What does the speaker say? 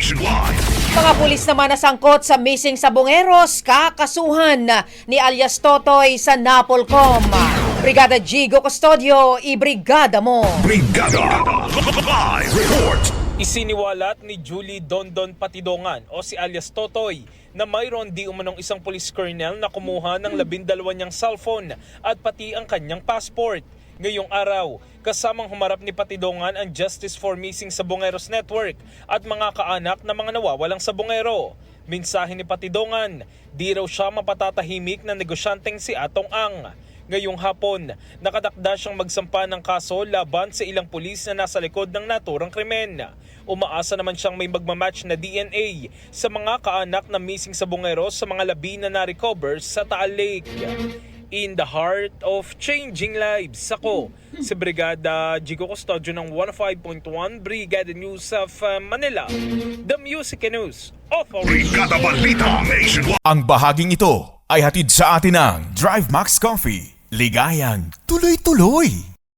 nationwide. Mga pulis naman nasangkot sa missing sabongeros, kakasuhan ni alias Totoy sa Napolcom. Brigada Jigo Custodio, ibrigada mo. Brigada Live Report. Isiniwalat ni Julie Dondon Patidongan o si alias Totoy na mayroon di umanong isang police colonel na kumuha ng 12 niyang cellphone at pati ang kanyang passport. Ngayong araw, kasamang humarap ni Patidongan ang Justice for Missing Sabongeros Network at mga kaanak na mga nawawalang sabongero. Mensahe ni Patidongan, di raw siya mapatatahimik na negosyanteng si Atong Ang. Ngayong hapon, nakatakda siyang magsampa ng kaso laban sa ilang pulis na nasa likod ng naturang krimen. Umaasa naman siyang may magmamatch na DNA sa mga kaanak na missing sabongeros sa mga labi na na-recover sa Taal Lake. In the heart of changing lives, ako si Brigada Jigo Custodio ng 105.1 Brigada News of Manila, the Music and News Authority. Brigada Balita Nationwide. Ang bahaging ito ay hatid sa atin ng Drive Max Coffee. Ligayang tuloy-tuloy.